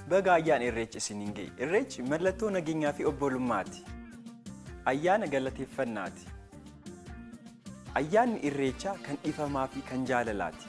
Baga ayyaana irreecha isiniin ga'e. Irreechi mallattoo nageenyaa fi obbolummaati. Ayyaana galateeffannaati. Ayyaanni irreechaa kan ifamaa fi kan jaalalaati.